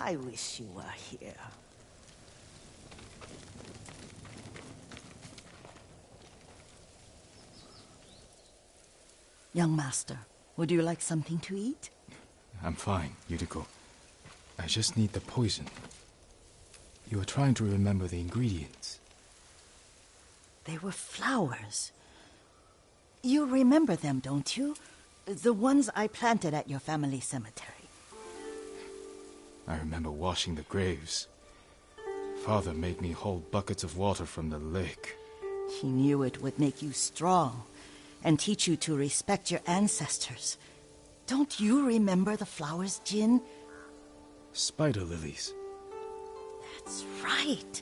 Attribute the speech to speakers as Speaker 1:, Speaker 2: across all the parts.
Speaker 1: I wish you were here. Young master, would you like something to eat?
Speaker 2: I'm fine, Yuriko. I just need the poison. You were trying to remember the ingredients.
Speaker 1: They were flowers. You remember them, don't you? The ones I planted at your family cemetery.
Speaker 2: I remember washing the graves. Father made me hold buckets of water from the lake.
Speaker 1: He knew it would make you strong and teach you to respect your ancestors. Don't you remember the flowers, Jin?
Speaker 2: Spider lilies.
Speaker 1: That's right.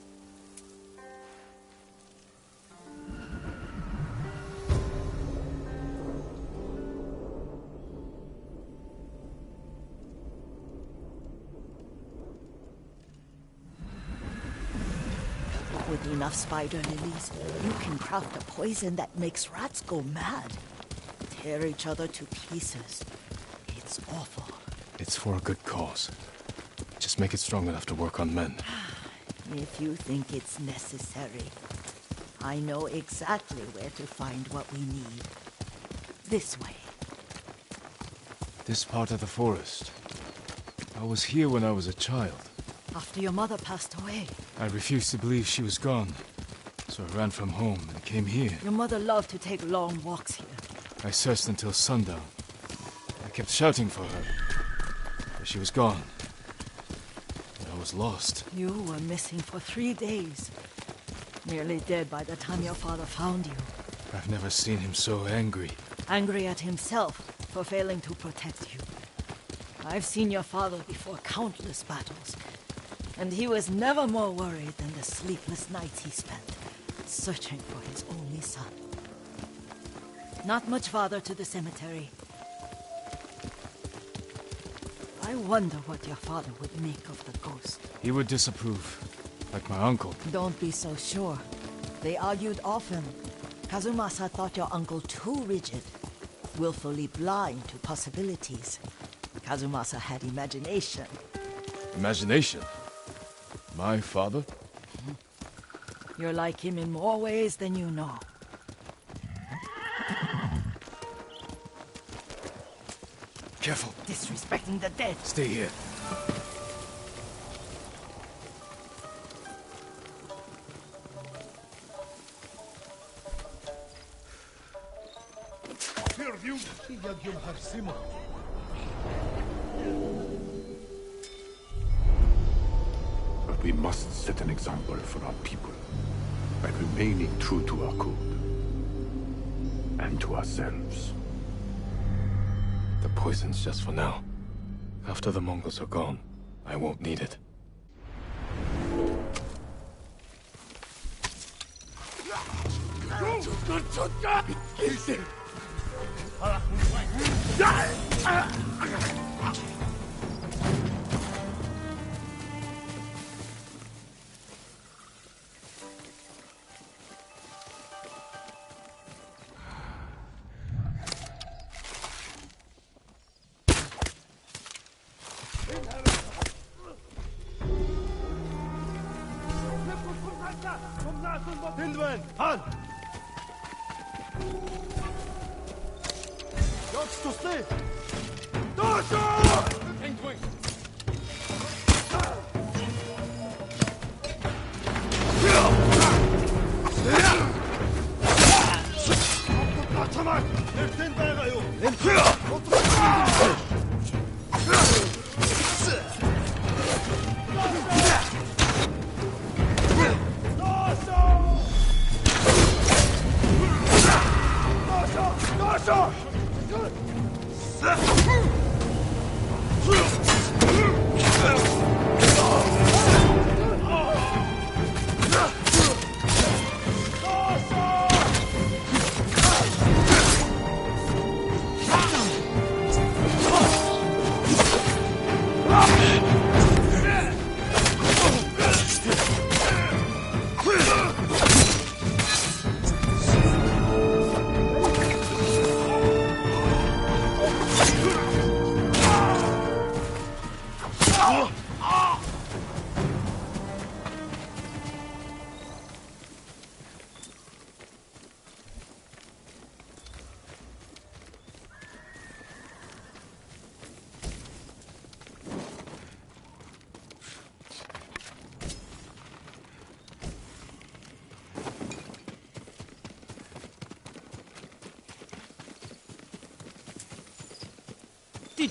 Speaker 1: With enough spider lilies, you can craft a poison that makes rats go mad. Tear each other to pieces. It's awful.
Speaker 2: It's for a good cause. Just make it strong enough to work on men.
Speaker 1: If you think it's necessary, I know exactly where to find what we need. This way.
Speaker 2: This part of the forest. I was here when I was a child.
Speaker 1: After your mother passed away.
Speaker 2: I refused to believe she was gone. So I ran from home and came here.
Speaker 1: Your mother loved to take long walks here.
Speaker 2: I searched until sundown. I kept shouting for her. But she was gone. And I was lost.
Speaker 1: You were missing for 3 days. Nearly dead by the time your father found you.
Speaker 2: I've never seen him so angry.
Speaker 1: Angry at himself for failing to protect you. I've seen your father before countless battles. And he was never more worried than the sleepless nights he spent searching for his only son. Not much farther to the cemetery. I wonder what your father would make of the ghost.
Speaker 2: He would disapprove, like my uncle.
Speaker 1: Don't be so sure. They argued often. Kazumasa thought your uncle too rigid, willfully blind to possibilities. Kazumasa had imagination.
Speaker 2: Imagination? My father?
Speaker 1: You're like him in more ways than you know.
Speaker 2: Careful.
Speaker 1: Disrespecting the dead.
Speaker 2: Stay here.
Speaker 3: But we must set an example for our people by remaining true to our code and to ourselves.
Speaker 2: The poison's just for now. After the Mongols are gone, I won't need it.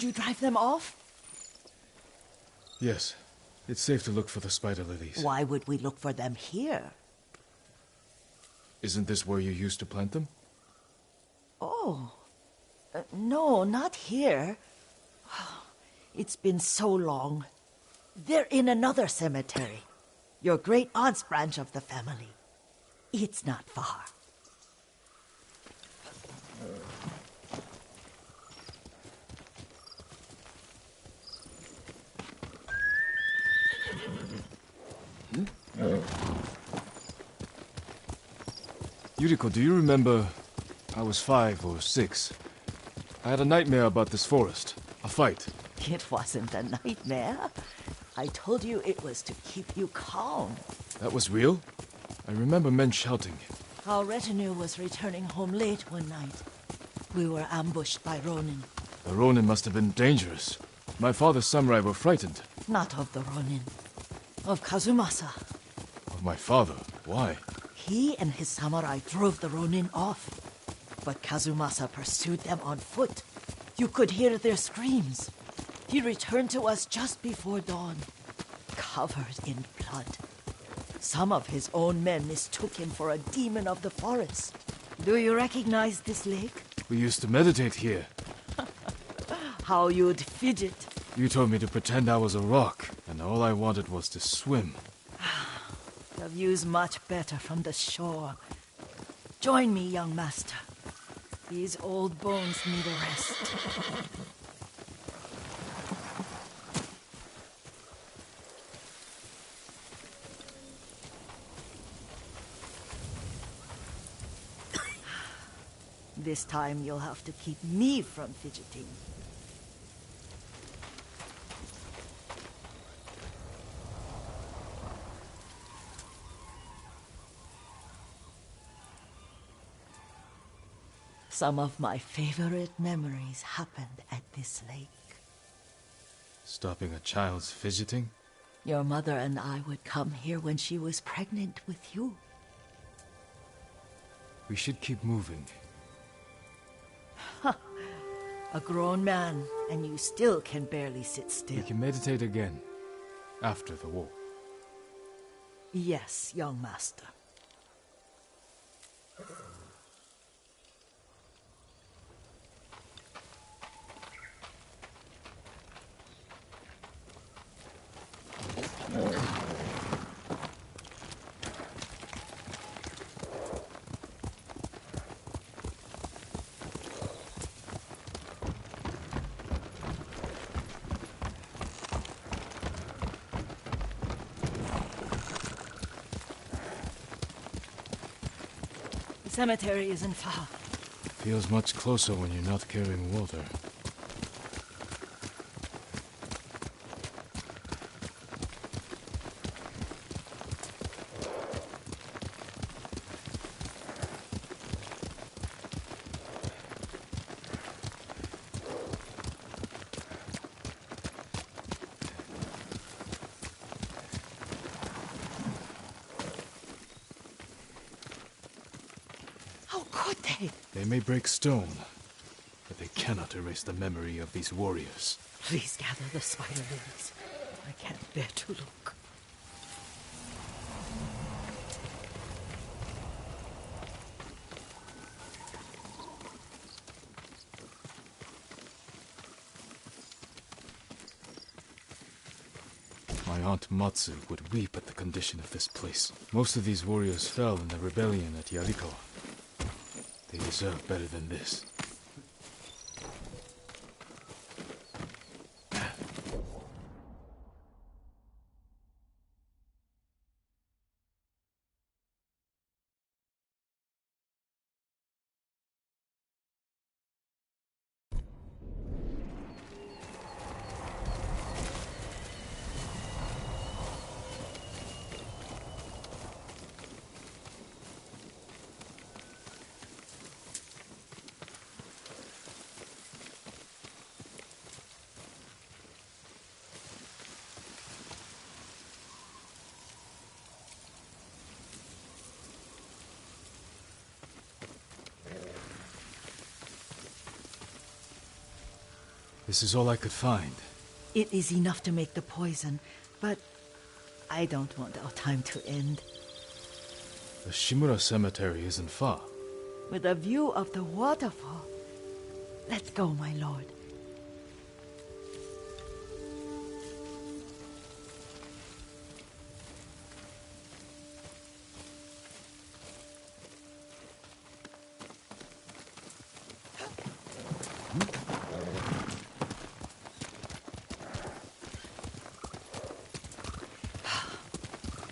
Speaker 1: Did you drive them off?
Speaker 2: Yes. It's safe to look for the spider lilies.
Speaker 1: Why would we look for them here?
Speaker 2: Isn't this where you used to plant them?
Speaker 1: Oh. No, not here. It's been so long. They're in another cemetery. Your great-aunt's branch of the family. It's not far.
Speaker 2: Yuriko, do you remember? I was 5 or 6. I had a nightmare about this forest. A fight.
Speaker 1: It wasn't a nightmare. I told you it was to keep you calm.
Speaker 2: That was real? I remember men shouting.
Speaker 1: Our retinue was returning home late one night. We were ambushed by Ronin.
Speaker 2: The Ronin must have been dangerous. My father's samurai were frightened.
Speaker 1: Not of the Ronin. Of Kazumasa.
Speaker 2: Of my father? Why?
Speaker 1: He and his samurai drove the Ronin off. But Kazumasa pursued them on foot. You could hear their screams. He returned to us just before dawn, covered in blood. Some of his own men mistook him for a demon of the forest. Do you recognize this lake?
Speaker 2: We used to meditate here.
Speaker 1: How you'd fidget.
Speaker 2: You told me to pretend I was a rock, and all I wanted was to swim.
Speaker 1: The view's much better from the shore. Join me, young master. These old bones need a rest. This time you'll have to keep me from fidgeting. Some of my favorite memories happened at this lake.
Speaker 2: Stopping a child's fidgeting?
Speaker 1: Your mother and I would come here when she was pregnant with you.
Speaker 2: We should keep moving.
Speaker 1: A grown man, and you still can barely sit still.
Speaker 2: We can meditate again, after the war.
Speaker 1: Yes, young master. The cemetery isn't far.
Speaker 2: Feels much closer when you're not carrying water.
Speaker 1: How could they?
Speaker 2: They may break stone, but they cannot erase the memory of these warriors.
Speaker 1: Please gather the spider lilies. I can't bear to look.
Speaker 2: My aunt Matsu would weep at the condition of this place. Most of these warriors fell in the rebellion at Yuriko. They deserve better than this. This is all I could find.
Speaker 1: It is enough to make the poison, but I don't want our time to end.
Speaker 2: The Shimura Cemetery isn't far.
Speaker 1: With a view of the waterfall. Let's go, my lord.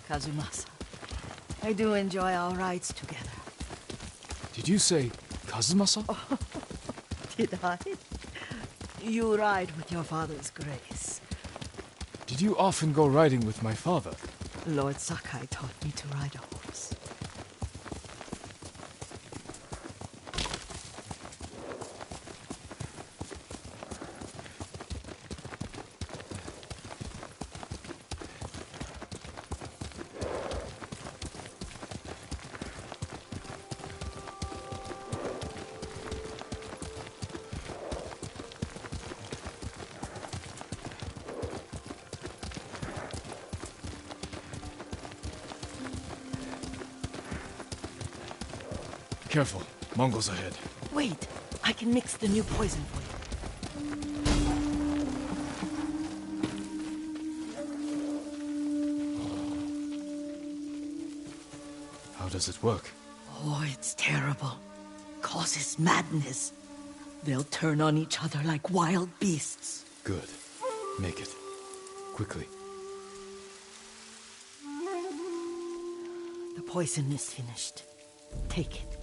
Speaker 1: Kazumasa, I do enjoy our rides together.
Speaker 2: Did you say Kazumasa?
Speaker 1: Did I? You ride with your father's grace.
Speaker 2: Did you often go riding with my father?
Speaker 1: Lord Sakai taught me to ride a horse.
Speaker 2: Careful. Mongols ahead.
Speaker 1: Wait, I can mix the new poison for you.
Speaker 2: How does it work?
Speaker 1: Oh, it's terrible. Causes madness. They'll turn on each other like wild beasts.
Speaker 2: Good. Make it. Quickly.
Speaker 1: The poison is finished. Take it.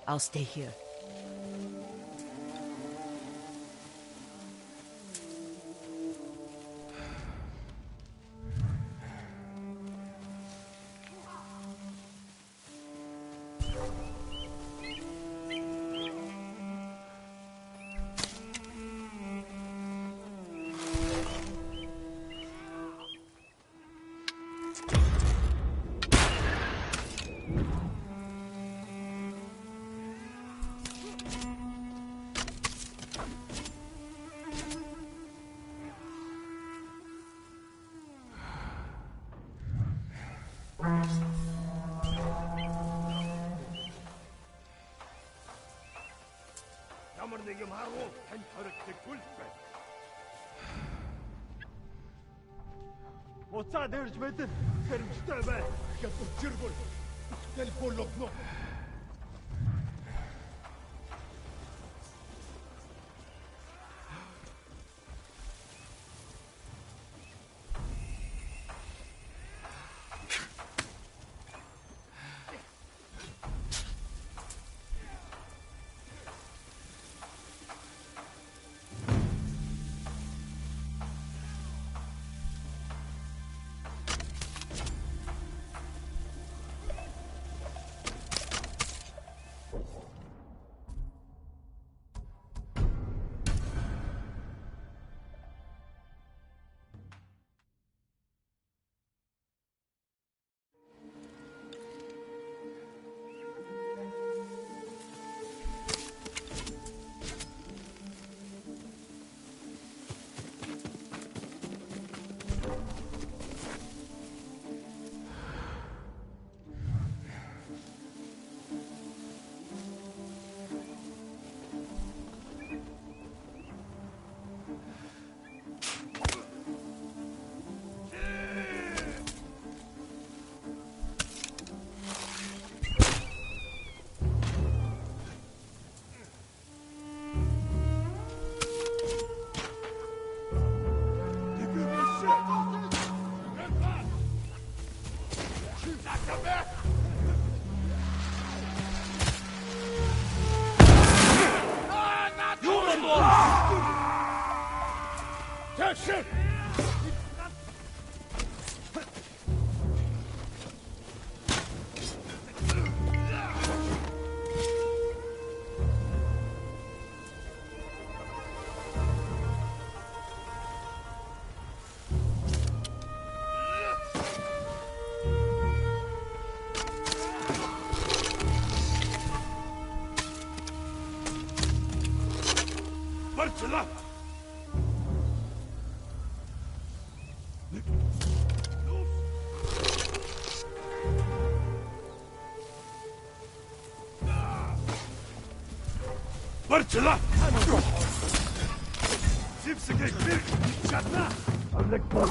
Speaker 1: I'll stay here.
Speaker 4: Barçala! Zipsige bir çatla! Alek bol!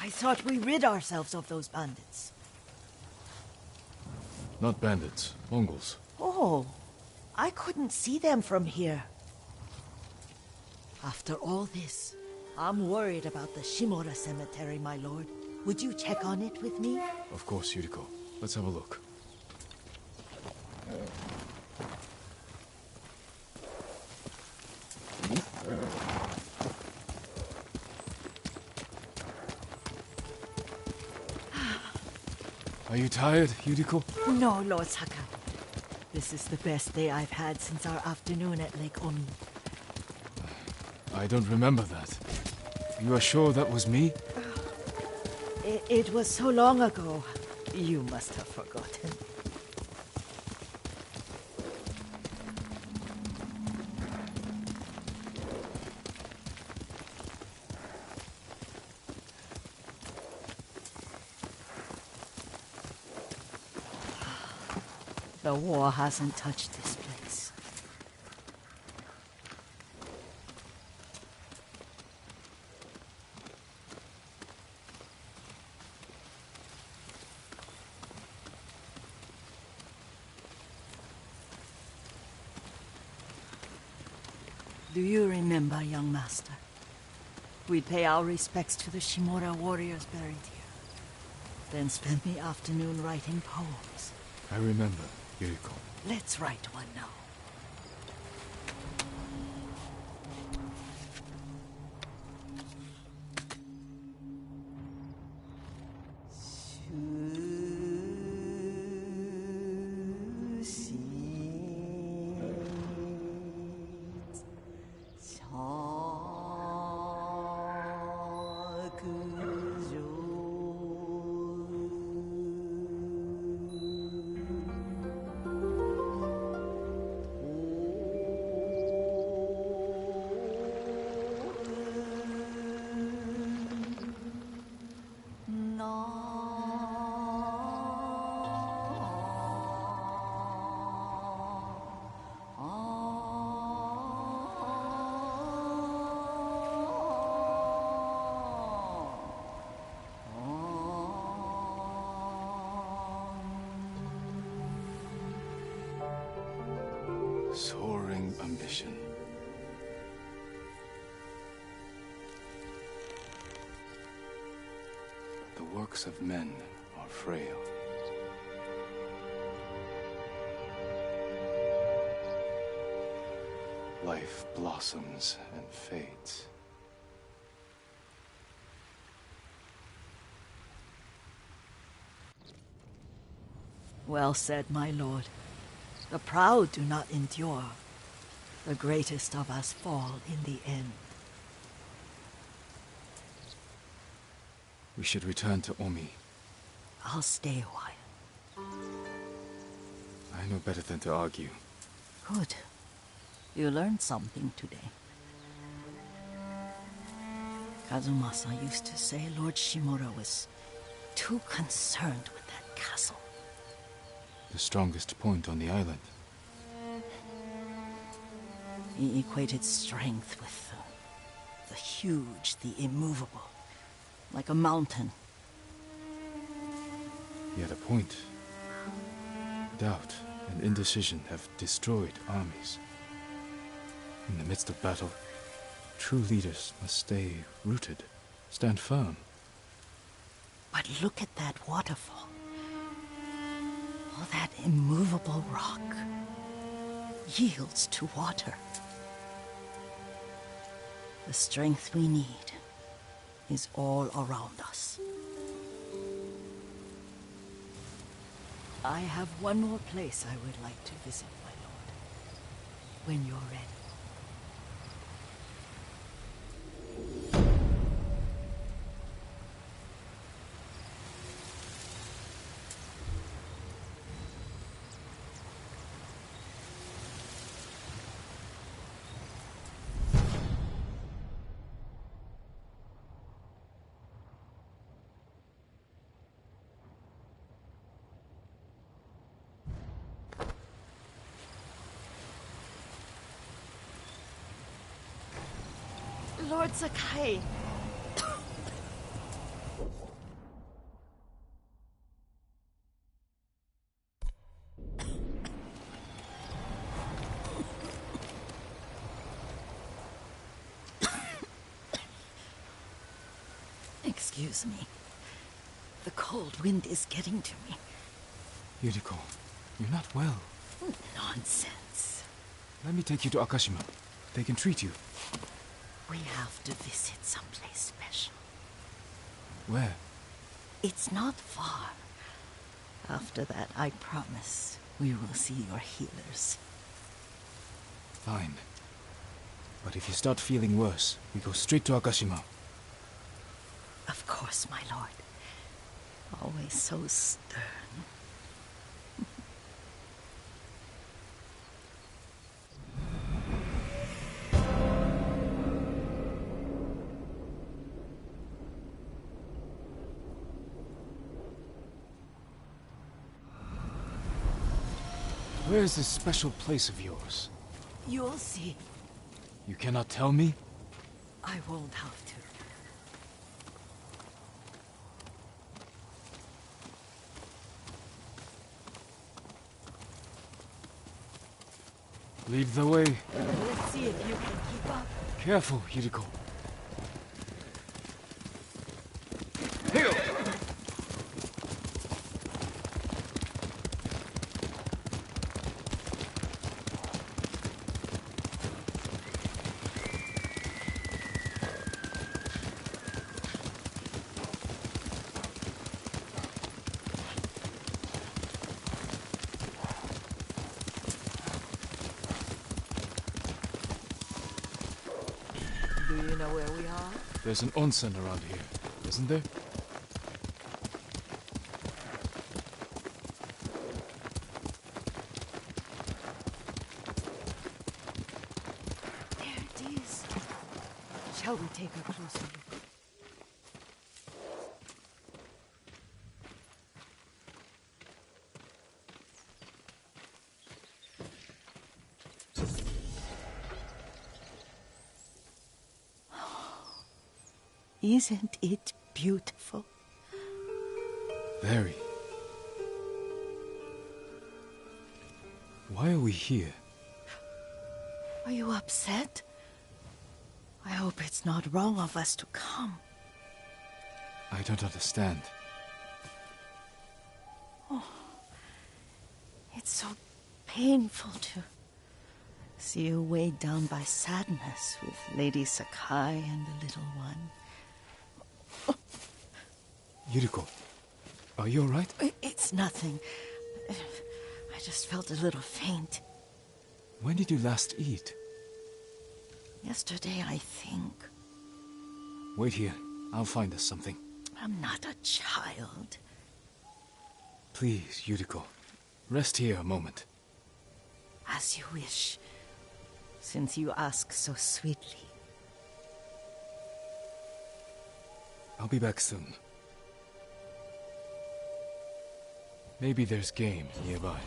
Speaker 1: I thought we rid ourselves of those bandits.
Speaker 2: Not bandits, Mongols.
Speaker 1: Oh, I couldn't see them from here. After all this, I'm worried about the Shimura cemetery, my lord. Would you check on it with me?
Speaker 2: Of course, Yuriko. Let's have a look. Are you tired, Yuriko?
Speaker 1: No, Lord Saka. This is the best day I've had since our afternoon at Lake Oni.
Speaker 2: I don't remember that. You are sure that was me?
Speaker 1: It was so long ago. You must have forgotten. The war hasn't touched this place. Do you remember, young master? We'd pay our respects to the Shimura warriors buried here, then spend the afternoon writing poems.
Speaker 2: I remember, Yuriko.
Speaker 1: Let's write one now.
Speaker 2: Soaring ambition. The works of men are frail. Life blossoms and fades.
Speaker 1: Well said, my lord. The proud do not endure. The greatest of us fall in the end.
Speaker 2: We should return to Omi.
Speaker 1: I'll stay a while.
Speaker 2: I know better than to argue.
Speaker 1: Good. You learned something today. Kazumasa used to say Lord Shimura was too concerned with that castle.
Speaker 2: The strongest point on the island.
Speaker 1: He equated strength with the huge, the immovable, like a mountain.
Speaker 2: He had a point. Doubt and indecision have destroyed armies. In the midst of battle, true leaders must stay rooted, stand firm.
Speaker 1: But look at that waterfall. All that immovable rock yields to water. The strength we need is all around us. I have one more place I would like to visit, my lord. When you're ready. Lord Sakai. Excuse me. The cold wind is getting to me.
Speaker 2: Yuriko, you're not well.
Speaker 1: Nonsense.
Speaker 2: Let me take you to Akashima. They can treat you.
Speaker 1: We have to visit someplace special.
Speaker 2: Where?
Speaker 1: It's not far. After that, I promise, we will see your healers.
Speaker 2: Fine. But if you start feeling worse, we go straight to Akashima.
Speaker 1: Of course, my lord. Always so stern.
Speaker 2: Where is this special place of yours?
Speaker 1: You'll see.
Speaker 2: You cannot tell me?
Speaker 1: I won't have to.
Speaker 2: Lead the way.
Speaker 1: Let's see if you can keep up.
Speaker 2: Careful, Yuriko.
Speaker 1: Do you know where we are?
Speaker 2: There's an onsen around here, isn't there?
Speaker 1: There it is. Shall we take a closer look? Isn't it beautiful?
Speaker 2: Very. Why are we here?
Speaker 1: Are you upset? I hope it's not wrong of us to come.
Speaker 2: I don't understand.
Speaker 1: It's so painful to see you weighed down by sadness with Lady Sakai and the little one.
Speaker 2: Yuriko, are you alright?
Speaker 1: It's nothing. I just felt a little faint.
Speaker 2: When did you last eat?
Speaker 1: Yesterday, I think.
Speaker 2: Wait here. I'll find us something.
Speaker 1: I'm not a child.
Speaker 2: Please, Yuriko. Rest here a moment.
Speaker 1: As you wish, since you ask so sweetly.
Speaker 2: I'll be back soon. Maybe there's game nearby.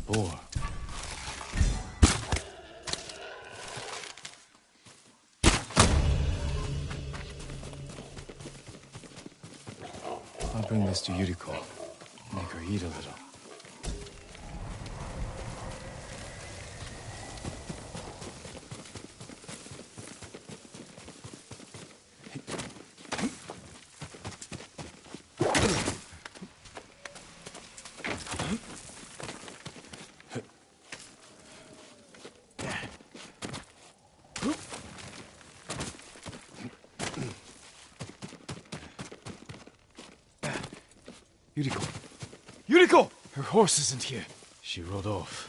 Speaker 2: Boar. I'll bring this to Yuriko. Make her eat a little. Yuriko! Yuriko! Her horse isn't here. She rode off.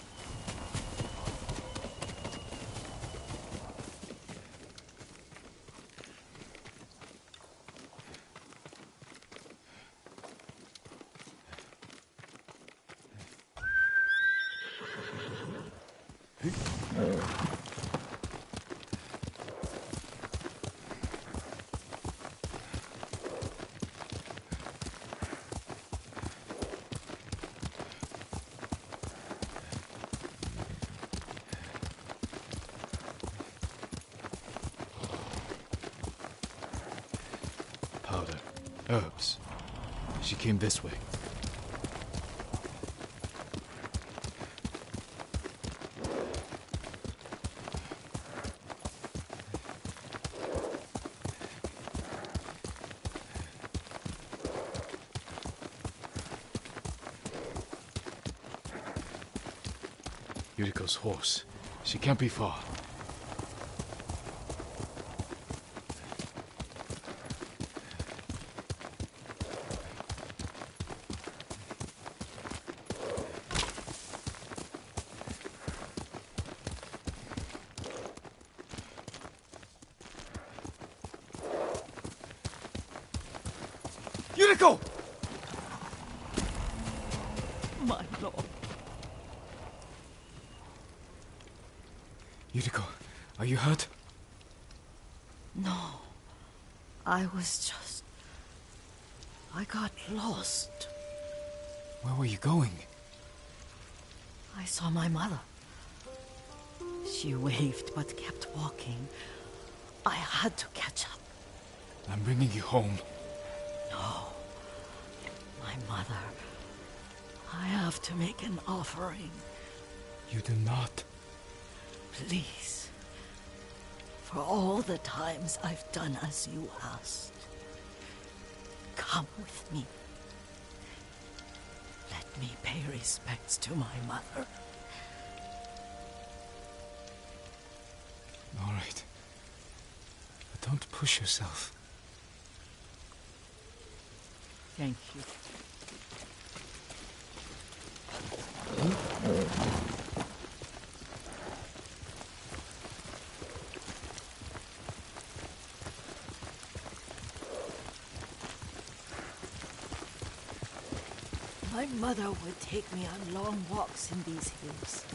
Speaker 2: Powder. Herbs. She came this way. Yuriko's horse. She can't be far. Yuriko!
Speaker 1: My lord.
Speaker 2: Yuriko, are you hurt?
Speaker 1: No. I got lost.
Speaker 2: Where were you going?
Speaker 1: I saw my mother. She waved but kept walking. I had to catch up.
Speaker 2: I'm bringing you home.
Speaker 1: No. My mother. I have to make an offering.
Speaker 2: You do not.
Speaker 1: Please. For all the times I've done as you asked. Come with me. Let me pay respects to my mother.
Speaker 2: All right. But don't Don't push yourself.
Speaker 1: Thank you. My mother would take me on long walks in these hills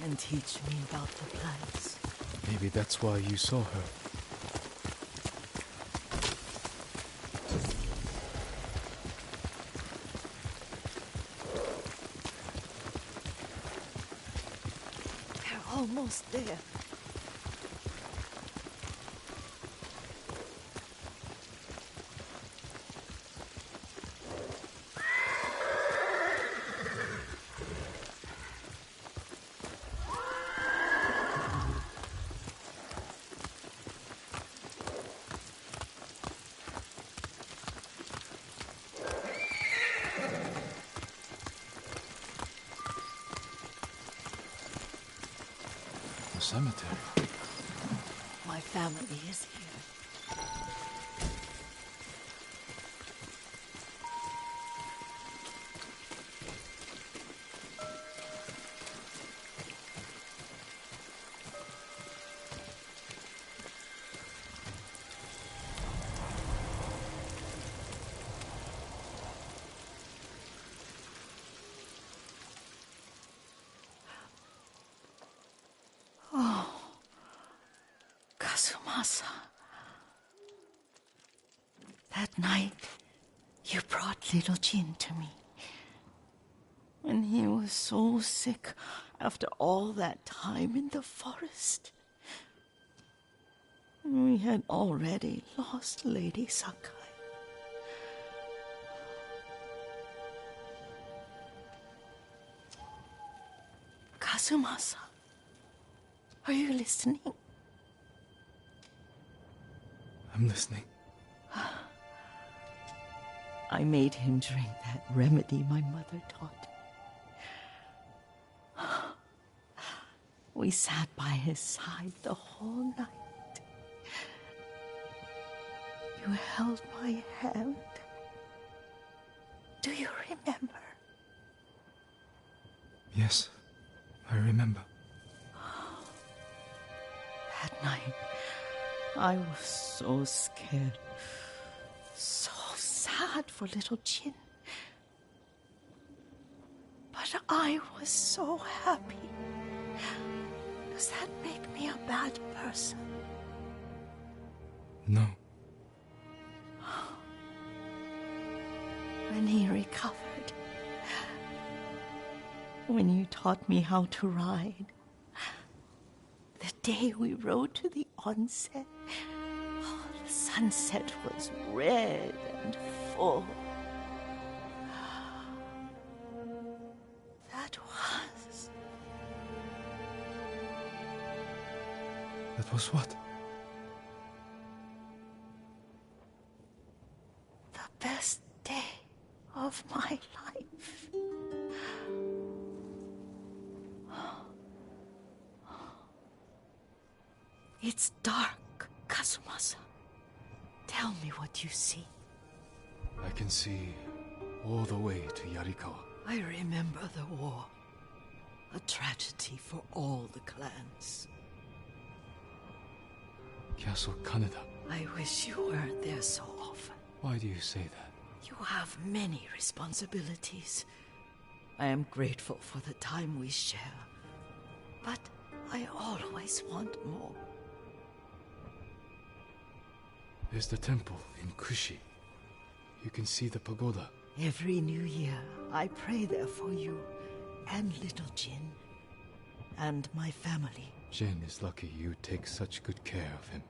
Speaker 1: and teach me about the plants.
Speaker 2: Maybe that's why you saw her.
Speaker 1: They're almost there.
Speaker 2: The cemetery.
Speaker 1: My family is here. Kazumasa. That night, you brought little Jin to me. When he was so sick after all that time in the forest. We had already lost Lady Sakai. Kazumasa, are you listening?
Speaker 2: I'm listening.
Speaker 1: I made him drink that remedy my mother taught me. We sat by his side the whole night. You held my hand. Do you remember?
Speaker 2: Yes, I remember.
Speaker 1: That night, I was so scared, so sad for little Jin. But I was so happy. Does that make me a bad person?
Speaker 2: No.
Speaker 1: When he recovered, when you taught me how to ride, the day we rode to the onsen, the sunset was red and full.
Speaker 2: That was what?
Speaker 1: The best day of my life. It's dark, Kazumasa. Tell me what you see.
Speaker 2: I can see all the way to Yuriko.
Speaker 1: I remember the war. A tragedy for all the clans.
Speaker 2: Castle Kaneda.
Speaker 1: I wish you weren't there so often.
Speaker 2: Why do you say that?
Speaker 1: You have many responsibilities. I am grateful for the time we share. But I always want more.
Speaker 2: There's the temple in Kushi. You can see the pagoda.
Speaker 1: Every new year, I pray there for you and little Jin and my family.
Speaker 2: Jin is lucky you take such good care of him.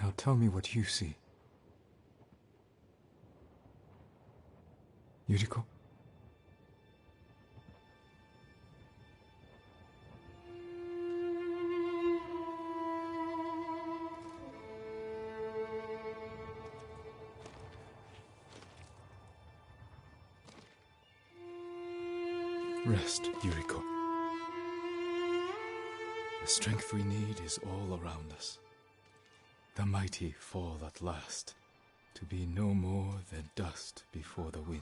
Speaker 2: Now tell me what you see. Yuriko? Rest, Yuriko. The strength we need is all around us. The mighty fall at last, to be no more than dust before the wind.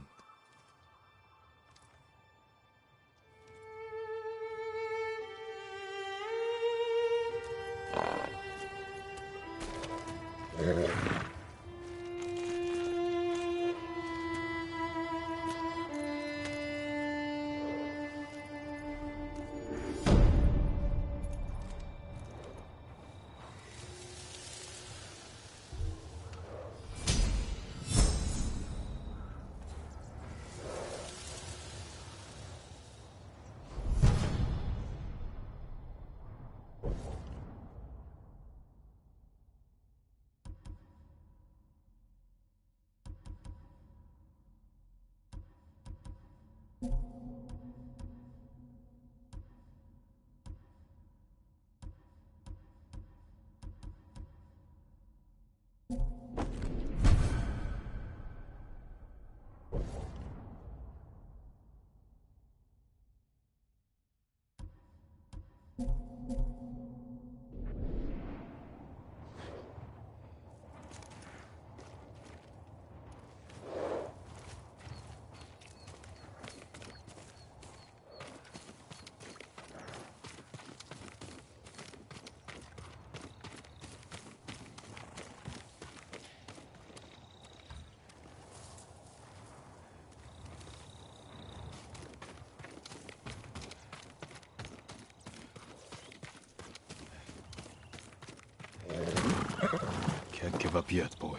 Speaker 2: Can't give up yet, boy.